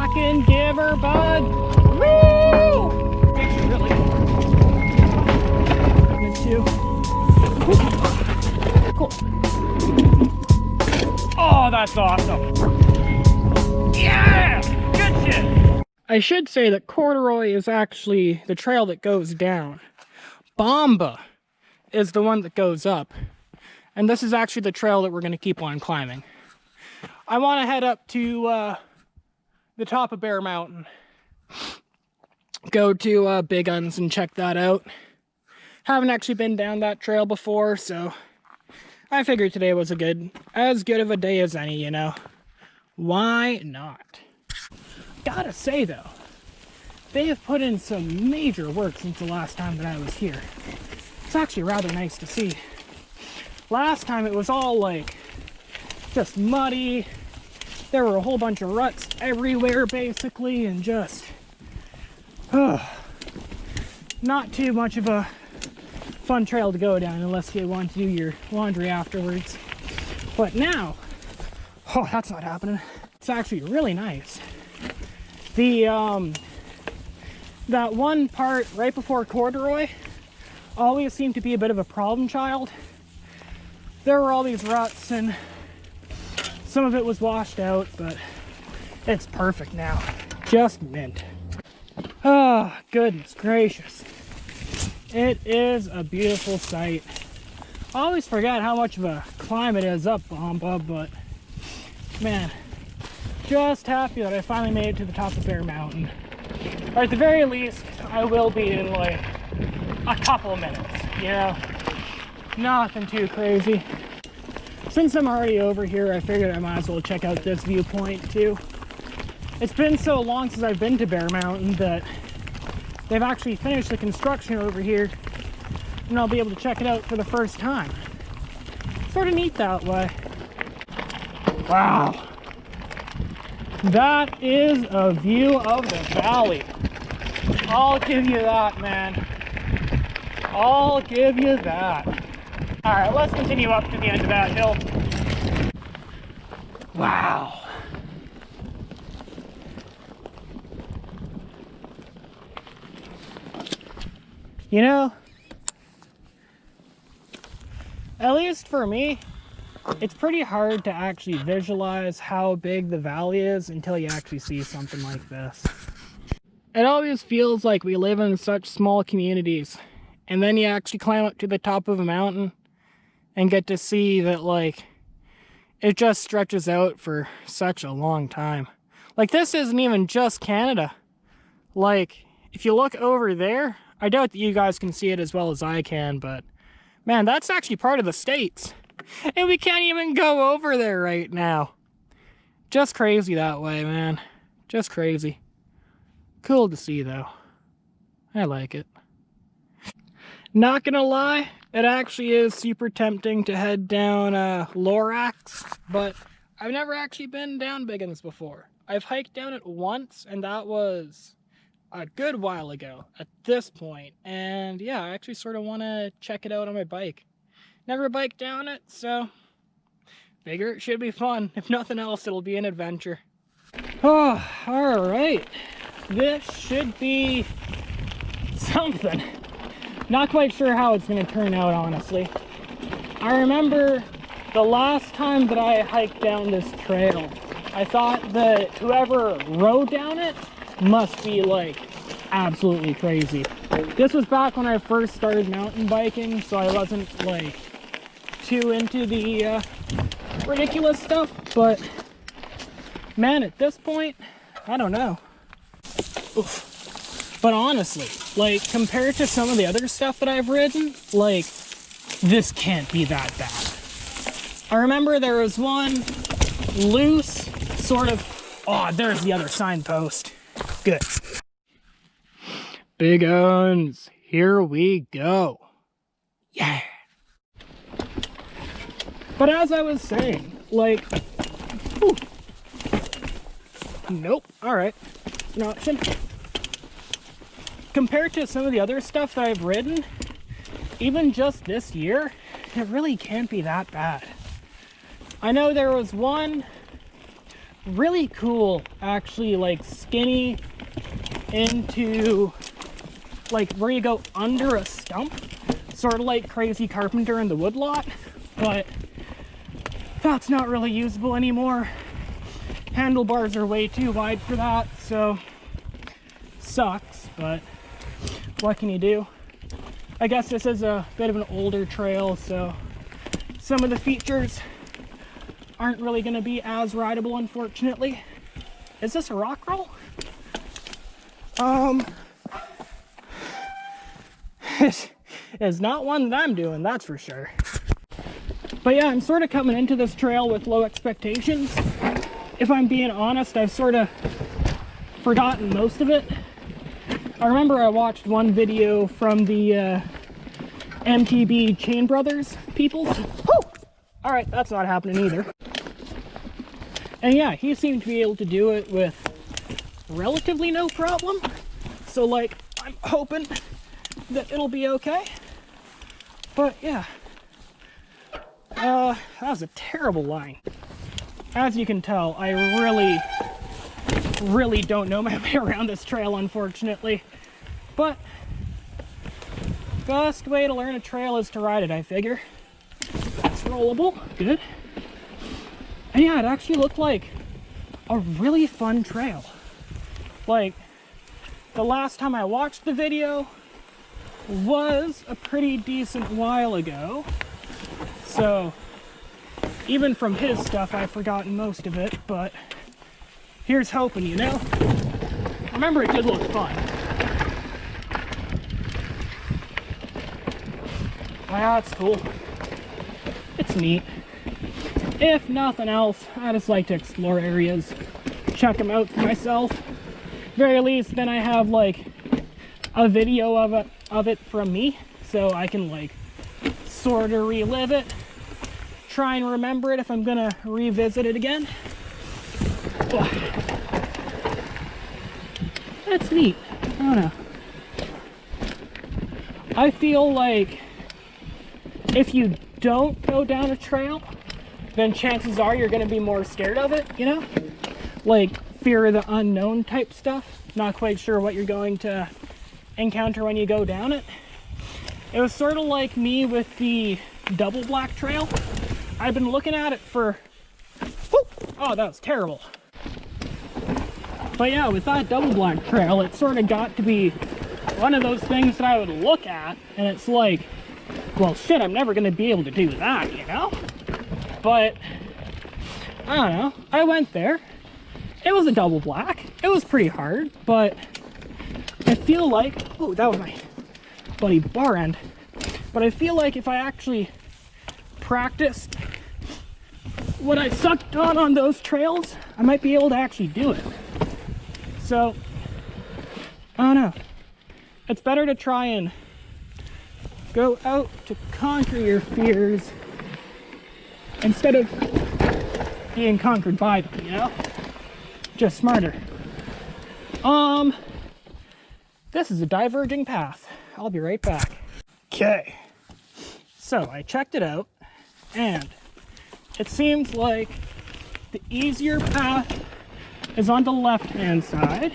Fucking give her, bud. Woo! Picture really. Me too. Cool. Oh, that's awesome. Yeah! Good shit! I should say that corduroy is actually the trail that goes down. Bomba is the one that goes up. And this is actually the trail that we're going to keep on climbing. I want to head up to the top of Bear Mountain. Go to Bigguns and check that out. Haven't actually been down that trail before, so I figured today was as good of a day as any, you know. Why not? Gotta say though, they have put in some major work since the last time that I was here. It's actually rather nice to see. Last time it was all like just muddy. There were a whole bunch of ruts everywhere basically, and just not too much of a fun trail to go down unless you want to do your laundry afterwards. But now, oh, that's not happening. It's actually really nice. The that one part right before corduroy always seemed to be a bit of a problem child. There were all these ruts and some of it was washed out, but it's perfect now. Just mint. Oh, goodness gracious. It is a beautiful sight. I always forget how much of a climb it is up Bomba, but man, just happy that I finally made it to the top of Bear Mountain. Or at the very least, I will be in like a couple of minutes, you know? Nothing too crazy. Since I'm already over here, I figured I might as well check out this viewpoint too. It's been so long since I've been to Bear Mountain that they've actually finished the construction over here, and I'll be able to check it out for the first time. Sort of neat that way. Wow. That is a view of the valley. I'll give you that, man. I'll give you that. All right, let's continue up to the end of that hill. Wow. You know, at least for me, it's pretty hard to actually visualize how big the valley is until you actually see something like this. It always feels like we live in such small communities, and then you actually climb up to the top of a mountain and get to see that, like, it just stretches out for such a long time. Like, this isn't even just Canada. Like, if you look over there, I doubt that you guys can see it as well as I can, but man, that's actually part of the States. And we can't even go over there right now. Just crazy that way, man. Just crazy. Cool to see, though. I like it. Not gonna lie, it actually is super tempting to head down Lorax, but I've never actually been down Bigguns before. I've hiked down it once, and that was a good while ago at this point. And yeah, I actually sort of want to check it out on my bike. Never biked down it, so figure it should be fun. If nothing else, it'll be an adventure. Oh, all right. This should be something. Not quite sure how it's going to turn out, honestly. I remember the last time that I hiked down this trail, I thought that whoever rode down it must be like absolutely crazy. This was back when I first started mountain biking, so I wasn't like too into the ridiculous stuff, but man, at this point, I don't know. Oof. But honestly, like, compared to some of the other stuff that I've ridden, like, this can't be that bad. I remember there was one loose sort of, oh, there's the other signpost. Good. Bigguns, here we go. Yeah. But as I was saying, like, whew. Nope, all right, an option. Compared to some of the other stuff that I've ridden, even just this year, it really can't be that bad. I know there was one really cool, actually, like skinny into like where you go under a stump, sort of like Crazy Carpenter in the woodlot, but that's not really usable anymore. Handlebars are way too wide for that, so sucks, but what can you do? I guess this is a bit of an older trail, so some of the features aren't really going to be as rideable, unfortunately. Is this a rock roll? It's not one that I'm doing, that's for sure. But yeah, I'm sort of coming into this trail with low expectations. If I'm being honest, I've sort of forgotten most of it. I remember I watched one video from the MTB Chain Brothers peoples. All right, that's not happening either. And yeah, he seemed to be able to do it with relatively no problem. So like, I'm hoping that it'll be okay. But yeah, that was a terrible line. As you can tell, I really don't know my way around this trail, unfortunately. But best way to learn a trail is to ride it, I figure. That's rollable, good. And yeah, it actually looked like a really fun trail. Like, the last time I watched the video was a pretty decent while ago. So, even from his stuff, I've forgotten most of it, but here's hoping, you know? Remember, it did look fun. Wow, that's cool. It's neat. If nothing else, I just like to explore areas, check them out for myself. Very least, then I have like a video of it from me, so I can like sort of relive it, try and remember it if I'm gonna revisit it again. That's neat. I don't know. I feel like if you don't go down a trail, then chances are you're going to be more scared of it, you know? Like fear of the unknown type stuff. Not quite sure what you're going to encounter when you go down it. It was sort of like me with the double black trail. I've been looking at it for... Oh, that was terrible. But yeah, with that double black trail, it sort of got to be one of those things that I would look at, and it's like, well, shit, I'm never going to be able to do that, you know? But, I don't know, I went there. It was a double black. It was pretty hard, but I feel like, oh, that was my buddy bar end. But I feel like if I actually practiced what I sucked on those trails, I might be able to actually do it. So, I don't know. It's better to try and go out to conquer your fears instead of being conquered by them, you know? Just smarter. This is a diverging path. I'll be right back. Okay. So I checked it out, and it seems like the easier path is on the left-hand side,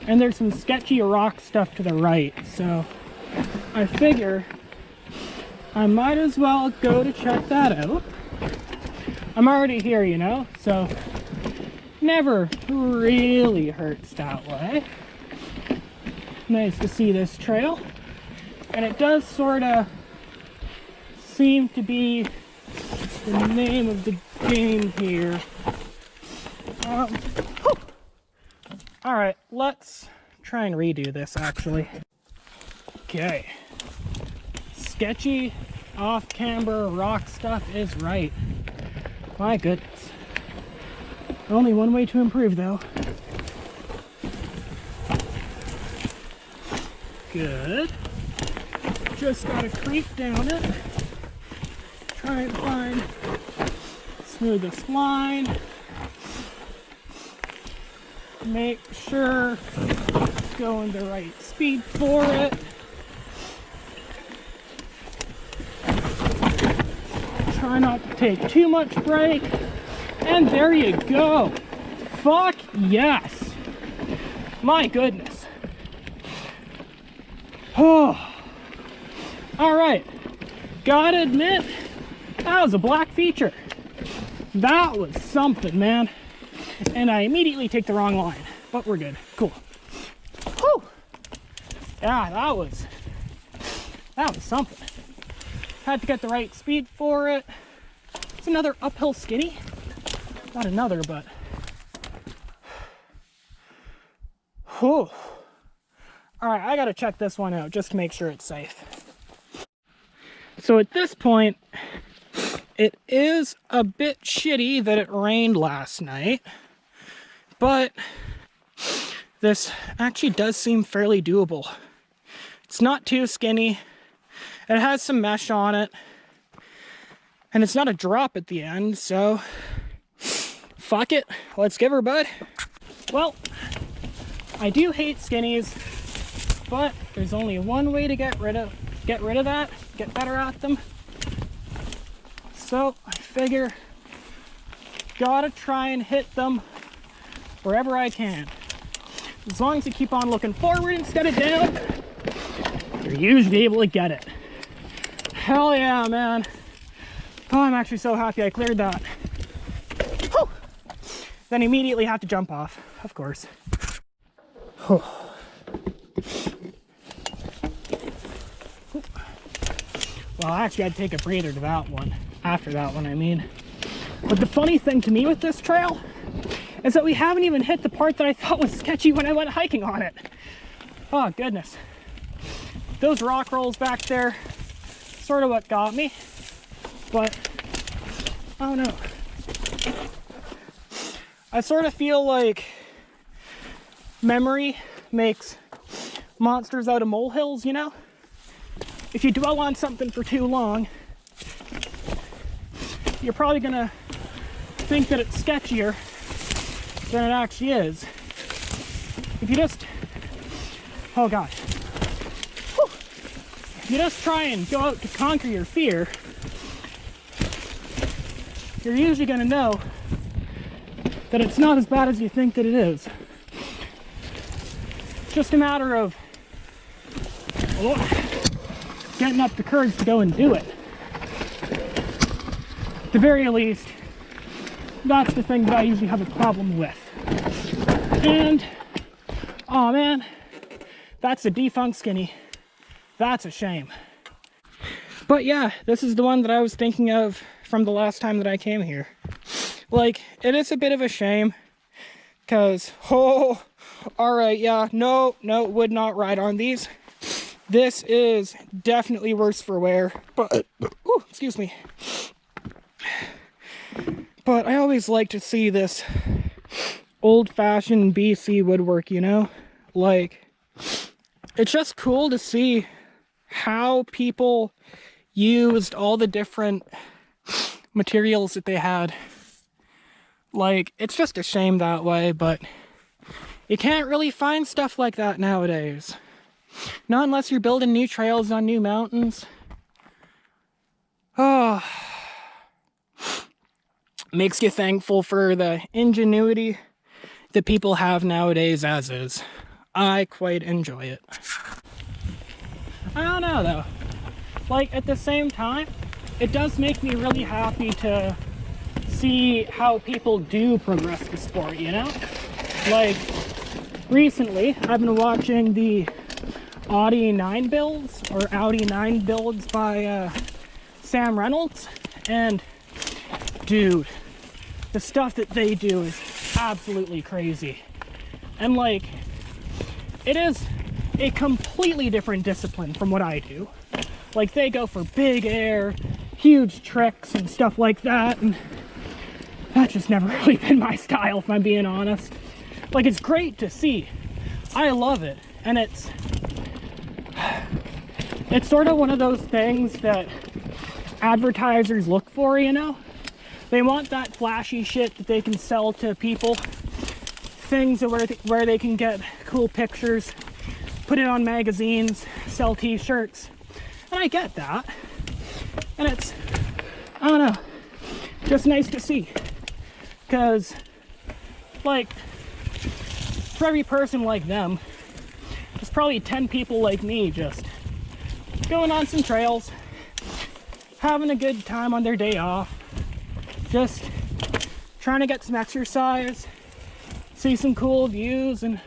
and there's some sketchy rock stuff to the right. So I figure I might as well go to check that out. I'm already here, you know, so never really hurts that way. Nice to see this trail. And it does sort of seem to be the name of the game here. Alright, let's try and redo this actually. Okay. Sketchy, off-camber rock stuff is right. My goodness. Only one way to improve though. Good. Just gotta creep down it. Try and find smoothest line. Make sure it's going the right speed for it. Try not to take too much brake. And there you go. Fuck yes. My goodness. Oh. Alright. Gotta admit, that was a black feature. That was something, man. And I immediately take the wrong line. But we're good. Cool. Whew. Yeah, that was something. Had to get the right speed for it. It's another uphill skinny. Not another, but... Whew. Alright, I gotta check this one out just to make sure it's safe. So at this point, it is a bit shitty that it rained last night, but this actually does seem fairly doable. It's not too skinny. It has some mesh on it, and it's not a drop at the end, so fuck it. Let's give her a bud. Well, I do hate skinnies, but there's only one way to get rid of that, get better at them. So I figure gotta try and hit them wherever I can. As long as you keep on looking forward instead of down, you're usually able to get it. Hell yeah, man. Oh, I'm actually so happy I cleared that. Whew. Then immediately have to jump off, of course. Whew. Well, I actually had to take a breather to that one. After that one, I mean. But the funny thing to me with this trail is that we haven't even hit the part that I thought was sketchy when I went hiking on it. Oh, goodness. Those rock rolls back there, sort of what got me. But, I don't know. I sort of feel like memory makes monsters out of molehills, you know? If you dwell on something for too long, you're probably gonna think that it's sketchier than it actually is. If you just, oh god, whew. If you just try and go out to conquer your fear, you're usually gonna know that it's not as bad as you think that it is. It's just a matter of getting up the courage to go and do it. At the very least, that's the thing that I usually have a problem with. And, oh man, that's a defunct skinny. That's a shame. But yeah, this is the one that I was thinking of from the last time that I came here. Like, it is a bit of a shame, because, oh, alright, yeah, no, would not ride on these. This is definitely worse for wear, but, ooh, excuse me. But I always like to see this old-fashioned BC woodwork, you know? Like, it's just cool to see how people used all the different materials that they had. Like, it's just a shame that way, but you can't really find stuff like that nowadays. Not unless you're building new trails on new mountains. Oh. Makes you thankful for the ingenuity that people have nowadays as is. I quite enjoy it. I don't know though. Like, at the same time, it does make me really happy to see how people do progress the sport, you know? Like, recently, I've been watching the Audi 9 builds, or Audi 9 builds by Sam Reynolds, and dude, the stuff that they do is absolutely crazy. And like, it is a completely different discipline from what I do. Like, they go for big air, huge tricks and stuff like that, and that's just never really been my style, if I'm being honest. Like, it's great to see. I love it, and it's sort of one of those things that advertisers look for, you know? They want that flashy shit that they can sell to people. Things where they can get cool pictures, put it on magazines, sell t-shirts. And I get that. And it's, I don't know, just nice to see. because, like, for every person like them, there's probably 10 people like me just going on some trails, having a good time on their day off, just trying to get some exercise, see some cool views, and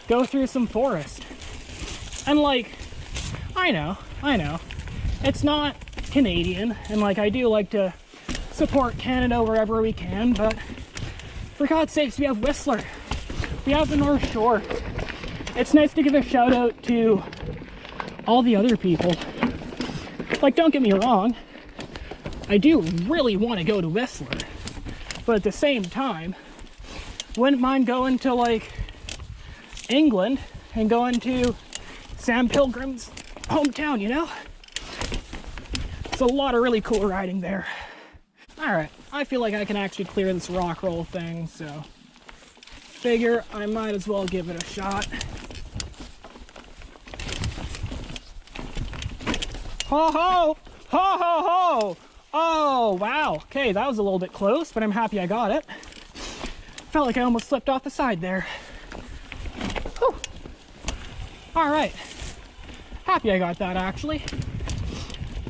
go through some forest. And like, I know, it's not Canadian, and like, I do like to support Canada wherever we can, but for God's sakes, we have Whistler, we have the North Shore. It's nice to give a shout out to all the other people. Like, don't get me wrong, I do really want to go to Whistler, but at the same time, wouldn't mind going to like England and going to Sam Pilgrim's hometown, you know? It's a lot of really cool riding there. All right, I feel like I can actually clear this rock roll thing, so figure I might as well give it a shot. Ho ho! Ho ho ho! Oh, wow. Okay, that was a little bit close, but I'm happy I got it. Felt like I almost slipped off the side there. Whew. All right. Happy I got that, actually.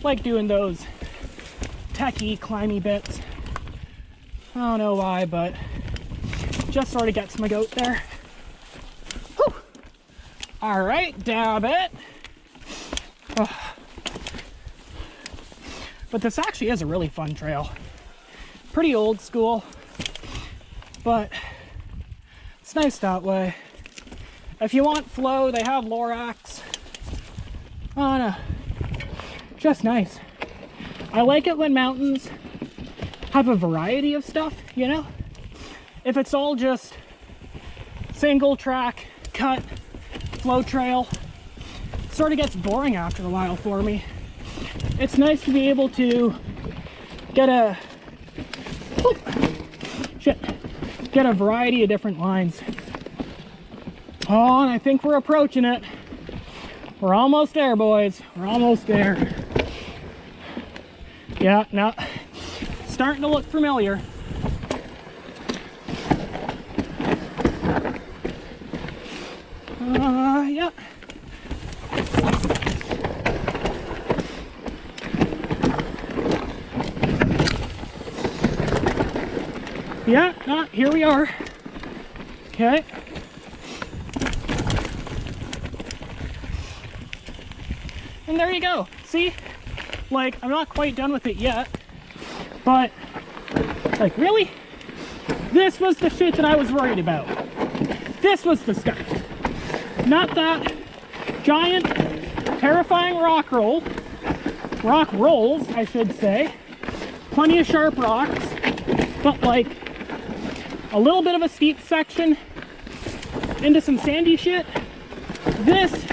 Like doing those techie, climby bits. I don't know why, but just sort of gets my goat there. Whew. All right, dab it. Oh. But this actually is a really fun trail. Pretty old school, but it's nice that way. If you want flow, they have Lorax. Oh no, just nice. I like it when mountains have a variety of stuff, you know? If it's all just single track, cut, flow trail, it sort of gets boring after a while for me. It's nice to be able to get a get a variety of different lines. Oh, and I think we're approaching it. We're almost there, boys. We're almost there. Yeah, no, starting to look familiar. Yeah. Yeah, here we are. Okay. And there you go. See? Like, I'm not quite done with it yet, but, like, really? This was the shit that I was worried about. This was the stuff. Not that giant, terrifying rock rolls, I should say. Plenty of sharp rocks, but, like, a little bit of a steep section into some sandy shit. This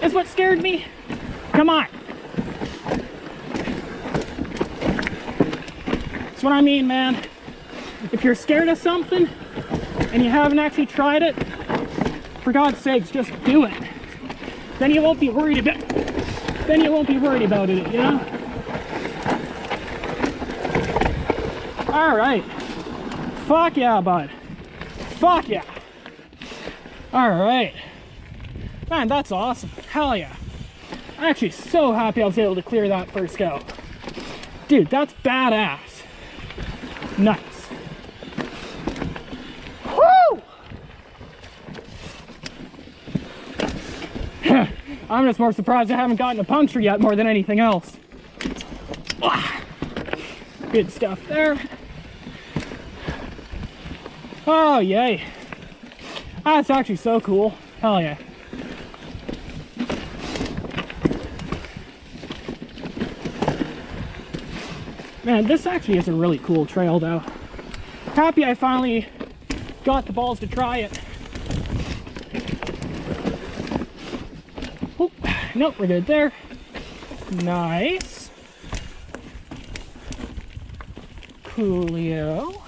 is what scared me. Come on. That's what I mean, man. If you're scared of something and you haven't actually tried it, for God's sakes, just do it. Then you won't be worried about it, you know? All right. Fuck yeah, bud. Fuck yeah. All right. Man, that's awesome. Hell yeah. I'm actually so happy I was able to clear that first go. Dude, that's badass. Nice. Woo! I'm just more surprised I haven't gotten a puncture yet more than anything else. Good stuff there. Oh, yay. That's actually so cool. Hell yeah. Man, this actually is a really cool trail, though. Happy I finally got the balls to try it. Oop. Nope, we're good there. Nice. Coolio.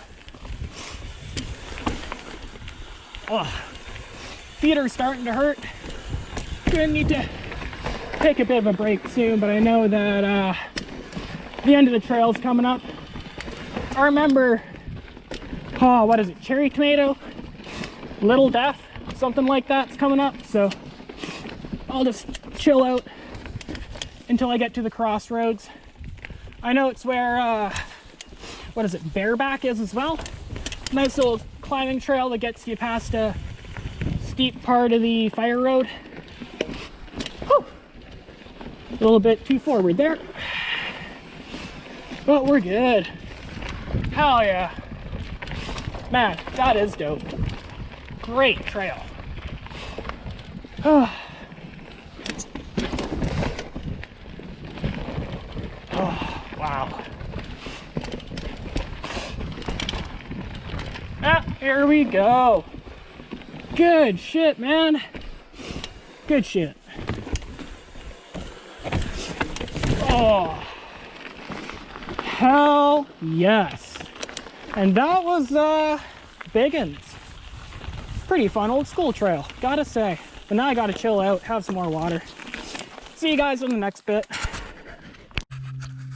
Oh, feet are starting to hurt. Gonna need to take a bit of a break soon, but I know that the end of the trail's coming up. I remember oh, what is it? Cherry tomato? Little Death? Something like that's coming up. So I'll just chill out until I get to the crossroads. I know it's where, what is it? Bareback is as well. Nice little climbing trail that gets you past a steep part of the fire road. Whew. A little bit too forward there. But we're good. Hell yeah. Man, that is dope. Great trail. Oh, wow. Ah, here we go. Good shit, man. Good shit. Oh, hell yes. And that was Bigguns. Pretty fun old school trail, gotta say. But now I gotta chill out, have some more water. See you guys in the next bit.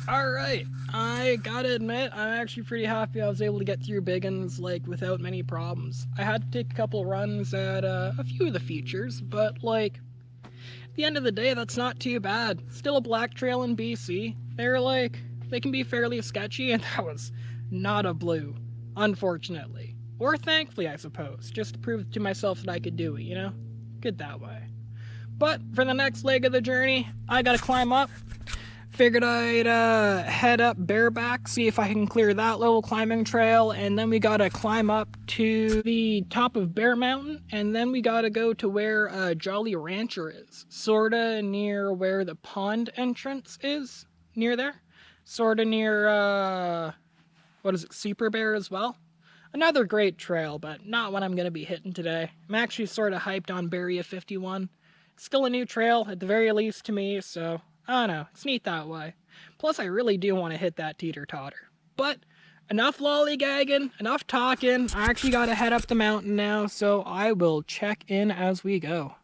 Alright, I gotta admit, I'm actually pretty happy I was able to get through Bigguns like without many problems. I had to take a couple runs at a few of the features, but like, at the end of the day, that's not too bad. Still a black trail in BC. They can be fairly sketchy, and that was not a blue, unfortunately. Or thankfully, I suppose, just to prove to myself that I could do it, you know? Good that way. But for the next leg of the journey, I gotta climb up. Figured I'd head up Bareback, see if I can clear that little climbing trail, and then we gotta climb up to the top of Bear Mountain, and then we gotta go to where Jolly Rancher is. Sorta near where the pond entrance is, near there. Sorta near, what is it, Super Bear as well. Another great trail, but not one I'm gonna be hitting today. I'm actually sorta hyped on Barrier 51. It's still a new trail, at the very least to me, so I don't know, it's neat that way. Plus, I really do want to hit that teeter-totter. But enough lollygagging, enough talking. I actually got to head up the mountain now, so I will check in as we go.